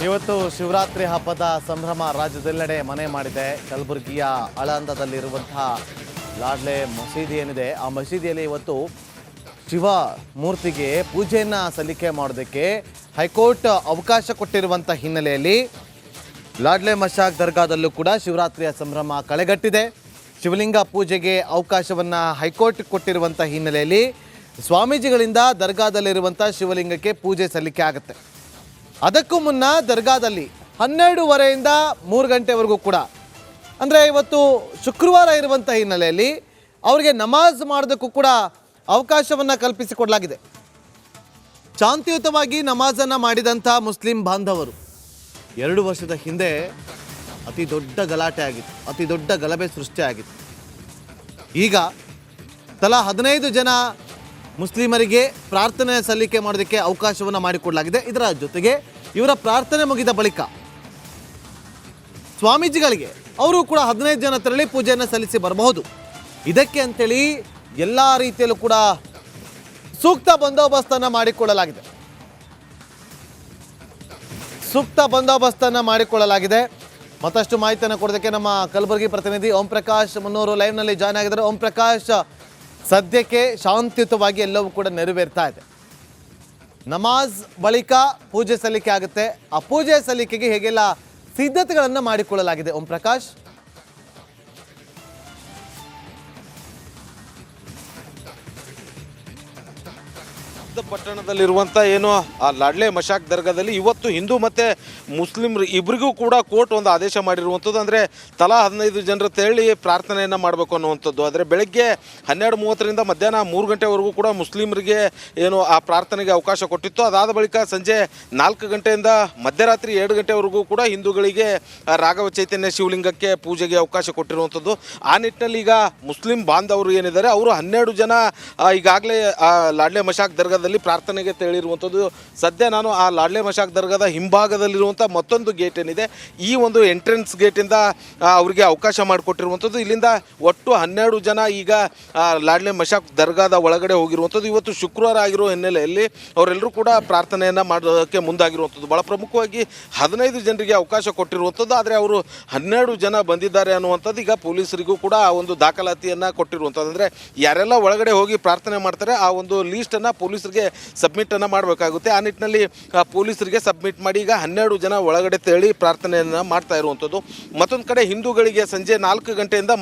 ಇವತ್ತು ಶಿವರಾತ್ರಿ ಹಬ್ಬದ ಸಂಭ್ರಮ ರಾಜ್ಯದೆಲ್ಲೆಡೆ ಮನೆ ಮಾಡಿದೆ. ಕಲಬುರಗಿಯ ಆಳಂದದಲ್ಲಿರುವಂತಹ ಲಾಡ್ಲೆ ಮಸೀದಿ ಏನಿದೆ, ಆ ಮಸೀದಿಯಲ್ಲಿ ಇವತ್ತು ಶಿವ ಮೂರ್ತಿಗೆ ಪೂಜೆಯನ್ನು ಸಲ್ಲಿಕೆ ಮಾಡೋದಕ್ಕೆ ಹೈಕೋರ್ಟ್ ಅವಕಾಶ ಕೊಟ್ಟಿರುವಂಥ ಹಿನ್ನೆಲೆಯಲ್ಲಿ ಲಾಡ್ಲೆ ಮಶಾಕ್ ದರ್ಗಾದಲ್ಲೂ ಕೂಡ ಶಿವರಾತ್ರಿಯ ಸಂಭ್ರಮ ಕಳೆಗಟ್ಟಿದೆ. ಶಿವಲಿಂಗ ಪೂಜೆಗೆ ಅವಕಾಶವನ್ನು ಹೈಕೋರ್ಟ್ ಕೊಟ್ಟಿರುವಂಥ ಹಿನ್ನೆಲೆಯಲ್ಲಿ ಸ್ವಾಮೀಜಿಗಳಿಂದ ದರ್ಗಾದಲ್ಲಿರುವಂಥ ಶಿವಲಿಂಗಕ್ಕೆ ಪೂಜೆ ಸಲ್ಲಿಕೆ ಆಗುತ್ತೆ. ಅದಕ್ಕೂ ಮುನ್ನ ದರ್ಗಾದಲ್ಲಿ 12:30ಯಿಂದ 3 ಗಂಟೆವರೆಗೂ ಕೂಡ, ಅಂದರೆ ಇವತ್ತು ಶುಕ್ರವಾರ ಇರುವಂಥ ಹಿನ್ನೆಲೆಯಲ್ಲಿ ಅವರಿಗೆ ನಮಾಜ್ ಮಾಡೋದಕ್ಕೂ ಕೂಡ ಅವಕಾಶವನ್ನು ಕಲ್ಪಿಸಿಕೊಡಲಾಗಿದೆ. ಶಾಂತಿಯುತವಾಗಿ ನಮಾಜನ್ನು ಮಾಡಿದಂಥ ಮುಸ್ಲಿಂ ಬಾಂಧವರು 2 ವರ್ಷದ ಹಿಂದೆ ಅತಿ ದೊಡ್ಡ ಗಲಾಟೆ ಆಗಿತ್ತು, ಅತಿ ದೊಡ್ಡ ಗಲಭೆ ಸೃಷ್ಟಿಯಾಗಿತ್ತು. ಈಗ ತಲಾ 15 ಜನ ಮುಸ್ಲಿಮರಿಗೆ ಪ್ರಾರ್ಥನೆ ಸಲ್ಲಿಕೆ ಮಾಡೋದಕ್ಕೆ ಅವಕಾಶವನ್ನು ಮಾಡಿಕೊಡಲಾಗಿದೆ. ಇದರ ಜೊತೆಗೆ ಇವರ ಪ್ರಾರ್ಥನೆ ಮುಗಿದ ಬಳಿಕ ಸ್ವಾಮೀಜಿಗಳಿಗೆ ಅವರು ಕೂಡ 15 ಜನ ತೆರಳಿ ಪೂಜೆಯನ್ನು ಸಲ್ಲಿಸಿ ಬರಬಹುದು. ಇದಕ್ಕೆ ಅಂತೇಳಿ ಎಲ್ಲ ರೀತಿಯಲ್ಲೂ ಕೂಡ ಸೂಕ್ತ ಬಂದೋಬಸ್ತನ್ನು ಮಾಡಿಕೊಳ್ಳಲಾಗಿದೆ. ಮತ್ತಷ್ಟು ಮಾಹಿತಿಯನ್ನು ಕೊಡೋದಕ್ಕೆ ನಮ್ಮ ಕಲಬುರಗಿ ಪ್ರತಿನಿಧಿ ಓಂ ಪ್ರಕಾಶ್ ಮುನ್ನೂರು ಲೈವ್ನಲ್ಲಿ ಜಾಯ್ನ್ ಆಗಿದ್ದಾರೆ. ಓಂ ಪ್ರಕಾಶ್, ಸದ್ಯಕ್ಕೆ ಶಾಂತಿಯುತವಾಗಿ ಎಲ್ಲವೂ ಕೂಡ ನೆರವೇರ್ತಾ ಇದೆ. ನಮಾಜ್ ಬಳಿಕ ಪೂಜೆ ಸಲ್ಲಿಕೆ ಆಗುತ್ತೆ. ಆ ಪೂಜೆ ಸಲ್ಲಿಕೆಗೆ ಹೇಗೆಲ್ಲ ಸಿದ್ಧತೆಗಳನ್ನು ಮಾಡಿಕೊಳ್ಳಲಾಗಿದೆ ಓಂ ಪ್ರಕಾಶ್? ಪಟ್ಟಣದಲ್ಲಿರುವಂಥ ಏನು ಆ ಲಾಡ್ಲೆ ಮಶಾಕ್ ದರ್ಗಾದಲ್ಲಿ ಇವತ್ತು ಹಿಂದೂ ಮತ್ತು ಮುಸ್ಲಿಮ್ರು ಇಬ್ಬರಿಗೂ ಕೂಡ ಕೋರ್ಟ್ ಒಂದು ಆದೇಶ ಮಾಡಿರುವಂಥದ್ದು. ಅಂದರೆ ತಲಾ 15 ಜನರ ತೆರಳಿ ಪ್ರಾರ್ಥನೆಯನ್ನು ಮಾಡಬೇಕು ಅನ್ನುವಂಥದ್ದು. ಆದರೆ ಬೆಳಗ್ಗೆ 12:30ರಿಂದ ಮಧ್ಯಾಹ್ನ 3 ಗಂಟೆವರೆಗೂ ಕೂಡ ಮುಸ್ಲಿಮರಿಗೆ ಏನು ಆ ಪ್ರಾರ್ಥನೆಗೆ ಅವಕಾಶ ಕೊಟ್ಟಿತ್ತು. ಅದಾದ ಬಳಿಕ ಸಂಜೆ 4 ಗಂಟೆಯಿಂದ ಮಧ್ಯರಾತ್ರಿ 2 ಗಂಟೆವರೆಗೂ ಕೂಡ ಹಿಂದೂಗಳಿಗೆ ರಾಘವ ಚೈತನ್ಯ ಶಿವಲಿಂಗಕ್ಕೆ ಪೂಜೆಗೆ ಅವಕಾಶ ಕೊಟ್ಟಿರುವಂಥದ್ದು. ಆ ನಿಟ್ಟಿನಲ್ಲಿ ಈಗ ಮುಸ್ಲಿಂ ಬಾಂಧವರು ಏನಿದ್ದಾರೆ ಅವರು 12 ಜನ ಈಗಾಗಲೇ ಆ ಲಾಡ್ಲೆ ಮಶಾಕ್ ದರ್ಗಾದಲ್ಲಿ ಪ್ರಾರ್ಥನೆಗೆ ತೆರಳಿರುವಂಥದ್ದು. ಸದ್ಯ ನಾನು ಆ ಲಾಡ್ಲೆ ಮಶಾಕ್ ದರ್ಗಾದ ಹಿಂಭಾಗದಲ್ಲಿರುವಂಥ ಮತ್ತೊಂದು ಗೇಟ್ ಏನಿದೆ, ಈ ಒಂದು ಎಂಟ್ರೆನ್ಸ್ ಗೇಟಿಂದ ಅವರಿಗೆ ಅವಕಾಶ ಮಾಡಿಕೊಟ್ಟಿರುವಂಥದ್ದು. ಇಲ್ಲಿಂದ ಒಟ್ಟು 12 ಜನ ಈಗ ಲಾಡ್ಲೆ ಮಶಾಕ್ ದರ್ಗಾದ ಒಳಗಡೆ ಹೋಗಿರುವಂಥದ್ದು. ಇವತ್ತು ಶುಕ್ರವಾರ ಆಗಿರೋ ಹಿನ್ನೆಲೆಯಲ್ಲಿ ಅವರೆಲ್ಲರೂ ಕೂಡ ಪ್ರಾರ್ಥನೆಯನ್ನು ಮಾಡೋದಕ್ಕೆ ಮುಂದಾಗಿರುವಂಥದ್ದು. ಭಾಳ ಪ್ರಮುಖವಾಗಿ 15 ಜನರಿಗೆ ಅವಕಾಶ ಕೊಟ್ಟಿರುವಂಥದ್ದು. ಆದರೆ ಅವರು 12 ಜನ ಬಂದಿದ್ದಾರೆ ಅನ್ನುವಂಥದ್ದು ಈಗ ಪೊಲೀಸರಿಗೂ ಕೂಡ ಆ ಒಂದು ದಾಖಲಾತಿಯನ್ನು ಕೊಟ್ಟಿರುವಂಥದ್ದು. ಅಂದರೆ ಯಾರೆಲ್ಲ ಒಳಗಡೆ ಹೋಗಿ ಪ್ರಾರ್ಥನೆ ಮಾಡ್ತಾರೆ ಆ ಒಂದು ಲೀಸ್ಟನ್ನು ಪೊಲೀಸರಿಗೆ ಸಬ್ಮಿಟನ್ನು ಮಾಡಬೇಕಾಗುತ್ತೆ. ಆ ನಿಟ್ಟಿನಲ್ಲಿ ಪೊಲೀಸರಿಗೆ ಸಬ್ಮಿಟ್ ಮಾಡಿ ಈಗ 12 ಜನ ಒಳಗಡೆ ತೆರಳಿ ಪ್ರಾರ್ಥನೆಯನ್ನು ಮಾಡ್ತಾ ಇರುವಂಥದ್ದು. ಮತ್ತೊಂದು ಕಡೆ ಹಿಂದೂಗಳಿಗೆ ಸಂಜೆ 4 ಗಂಟೆಯಿಂದ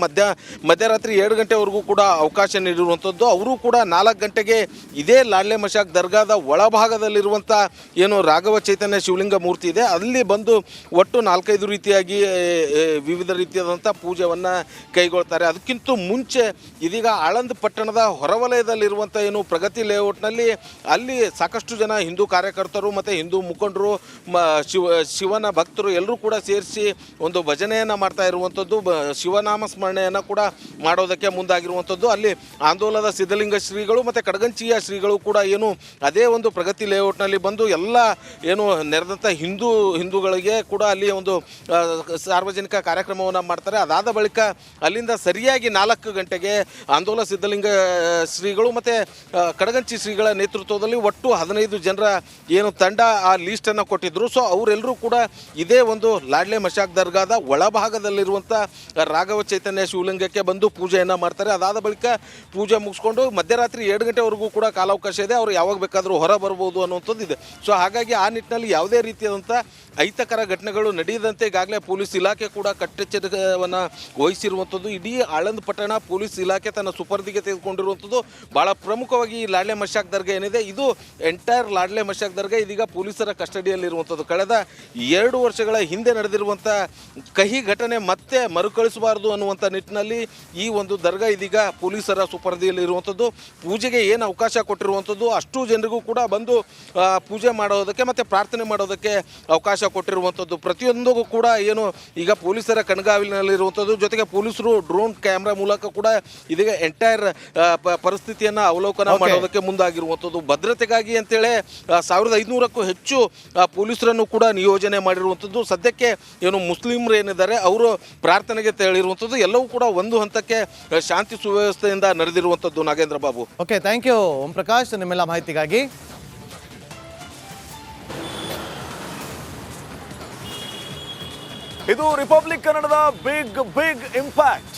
ಮಧ್ಯರಾತ್ರಿ 2 ಗಂಟೆವರೆಗೂ ಕೂಡ ಅವಕಾಶ ನೀಡಿರುವಂಥದ್ದು. ಅವರು ಕೂಡ 4 ಗಂಟೆಗೆ ಇದೇ ಲಾಡ್ಲೆ ಮಶಾಕ್ ದರ್ಗಾದ ಒಳಭಾಗದಲ್ಲಿರುವಂಥ ಏನು ರಾಘವ ಚೈತನ್ಯ ಶಿವಲಿಂಗ ಮೂರ್ತಿ ಇದೆ ಅಲ್ಲಿ ಬಂದು ಒಟ್ಟು 4-5 ರೀತಿಯಾಗಿ ವಿವಿಧ ರೀತಿಯಾದಂಥ ಪೂಜೆಯನ್ನು ಕೈಗೊಳ್ತಾರೆ. ಅದಕ್ಕಿಂತ ಮುಂಚೆ ಇದೀಗ ಆಳಂದ್ ಪಟ್ಟಣದ ಹೊರವಲಯದಲ್ಲಿರುವಂಥ ಏನು ಪ್ರಗತಿ ಲೇಔಟ್ನಲ್ಲಿ ಅಲ್ಲಿ ಸಾಕಷ್ಟು ಜನ ಹಿಂದೂ ಕಾರ್ಯಕರ್ತರು ಮತ್ತು ಹಿಂದೂ ಮುಖಂಡರು ಶಿವನ ಭಕ್ತರು ಎಲ್ಲರೂ ಕೂಡ ಸೇರಿಸಿ ಒಂದು ಭಜನೆಯನ್ನು ಮಾಡ್ತಾ ಇರುವಂಥದ್ದು, ಶಿವನಾಮ ಸ್ಮರಣೆಯನ್ನು ಕೂಡ ಮಾಡೋದಕ್ಕೆ ಮುಂದಾಗಿರುವಂಥದ್ದು. ಅಲ್ಲಿ ಆಂದೋಲನದ ಸಿದ್ಧಲಿಂಗ ಶ್ರೀಗಳು ಮತ್ತು ಕಡಗಂಚಿಯ ಶ್ರೀಗಳು ಕೂಡ ಏನು ಅದೇ ಒಂದು ಪ್ರಗತಿ ಲೇಔಟ್ನಲ್ಲಿ ಬಂದು ಎಲ್ಲ ಏನು ನೆರೆದಂಥ ಹಿಂದೂಗಳಿಗೆ ಕೂಡ ಅಲ್ಲಿ ಒಂದು ಸಾರ್ವಜನಿಕ ಕಾರ್ಯಕ್ರಮವನ್ನು ಮಾಡ್ತಾರೆ. ಅದಾದ ಬಳಿಕ ಅಲ್ಲಿಂದ ಸರಿಯಾಗಿ 4 ಗಂಟೆಗೆ ಆಂದೋಲನ ಸಿದ್ಧಲಿಂಗ ಶ್ರೀಗಳು ಮತ್ತು ಕಡಗಂಚಿ ಶ್ರೀಗಳ ನೇತೃತ್ವದಲ್ಲಿ ಒಟ್ಟು 15 ಜನರ ಏನು ತಂಡ ಆ ಲೀಸ್ಟನ್ನು ಕೊಟ್ಟಿದ್ದರು. ಸೊ ಅವರೆಲ್ಲರೂ ಕೂಡ ಇದೇ ಒಂದು ಲಾಡ್ಲೆ ಮಶಾಕ್ ದರ್ಗಾದ ಒಳಭಾಗದಲ್ಲಿರುವಂಥ ರಾಘವ ಚೈತನ್ಯ ಶಿವಲಿಂಗಕ್ಕೆ ಬಂದು ಪೂಜೆಯನ್ನು ಮಾಡ್ತಾರೆ. ಅದಾದ ಬಳಿಕ ಪೂಜೆ ಮುಗಿಸ್ಕೊಂಡು ಮಧ್ಯರಾತ್ರಿ 2 ಗಂಟೆವರೆಗೂ ಕೂಡ ಕಾಲಾವಕಾಶ ಇದೆ, ಅವರು ಯಾವಾಗ ಬೇಕಾದರೂ ಹೊರ ಬರ್ಬೋದು ಅನ್ನುವಂಥದ್ದು ಇದೆ. ಸೊ ಹಾಗಾಗಿ ಆ ನಿಟ್ಟಿನಲ್ಲಿ ಯಾವುದೇ ರೀತಿಯಾದಂಥ ಅಹಿತಕರ ಘಟನೆಗಳು ನಡೆಯದಂತೆ ಈಗಾಗಲೇ ಪೊಲೀಸ್ ಇಲಾಖೆ ಕೂಡ ಕಟ್ಟೆಚ್ಚರವನ್ನು ವಹಿಸಿರುವಂಥದ್ದು. ಇಡೀ ಆಳಂದ್ ಪಟ್ಟಣ ಪೊಲೀಸ್ ಇಲಾಖೆ ತನ್ನ ಸುಪರ್ದಿಗೆ ತೆಗೆದುಕೊಂಡಿರುವಂಥದ್ದು. ಭಾಳ ಪ್ರಮುಖವಾಗಿ ಈ ಲಾಡ್ಲೆ ಮಶಾಕ್ ದರ್ಗಾ ಏನಿದೆ ಇದು ಎಂಟೈರ್ ಲಾಡ್ಲೆ ಮಶಾಕ್ ದರ್ಗಾ ಇದೀಗ ಪೊಲೀಸರ ಕಸ್ಟಡಿಯಲ್ಲಿರುವಂಥದ್ದು. ಕಳೆದ 2 ವರ್ಷಗಳ ಹಿಂದೆ ನಡೆದಿರುವಂಥ ಕಹಿ ಘಟನೆ ಮತ್ತೆ ಮರುಕಳಿಸಬಾರದು ಅನ್ನುವಂಥ ನಿಟ್ಟಿನಲ್ಲಿ ಈ ಒಂದು ದರ್ಗಾ ಇದೀಗ ಪೊಲೀಸರ ಸುಪರ್ದಿಯಲ್ಲಿರುವಂಥದ್ದು. ಪೂಜೆಗೆ ಏನು ಅವಕಾಶ ಕೊಟ್ಟಿರುವಂಥದ್ದು ಅಷ್ಟು ಜನರಿಗೂ ಕೂಡ ಬಂದು ಪೂಜೆ ಮಾಡೋದಕ್ಕೆ ಮತ್ತು ಪ್ರಾರ್ಥನೆ ಮಾಡೋದಕ್ಕೆ ಅವಕಾಶ ಕೊಟ್ಟಿರುವಂಥದ್ದು. ಪ್ರತಿಯೊಂದಿಗೂ ಕೂಡ ಏನು ಈಗ ಪೊಲೀಸರ ಕಣ್ಗಾವಲಿನಲ್ಲಿರುವಂಥದ್ದು. ಜೊತೆಗೆ ಪೊಲೀಸರು ಡ್ರೋನ್ ಕ್ಯಾಮ್ರಾ ಮೂಲಕ ಕೂಡ ಇದೀಗ ಎಂಟೈರ್ ಪರಿಸ್ಥಿತಿಯನ್ನು ಅವಲೋಕನ ಮಾಡೋದಕ್ಕೆ ಮುಂದಾಗಿರುವಂಥದ್ದು. ಭದ್ರತೆಗಾಗಿ ಅಂತೇಳಿ 1500ಕ್ಕೂ ಹೆಚ್ಚು ಪೊಲೀಸರನ್ನು ಕೂಡ ನಿಯೋಜನೆ ಮಾಡಿರುವಂಥದ್ದು. ಸದ್ಯಕ್ಕೆ ಏನು ಮುಸ್ಲಿಮರು ಏನಿದ್ದಾರೆ ಅವರು ಪ್ರಾರ್ಥನೆಗೆ ತೆರಳಿರುವಂಥದ್ದು. ಎಲ್ಲವೂ ಕೂಡ ಒಂದು ಹಂತಕ್ಕೆ ಶಾಂತಿ ಸುವ್ಯವಸ್ಥೆಯಿಂದ ನಡೆದಿರುವಂಥದ್ದು. Nagendra Babu. Okay, thank you Om Prakash ನಿಮ್ಮೆಲ್ಲ ಮಾಹಿತಿಗಾಗಿ. ಇದು ರಿಪಬ್ಲಿಕ್ ಕನ್ನಡದ ಬಿಗ್ ಇಂಪ್ಯಾಕ್ಟ್.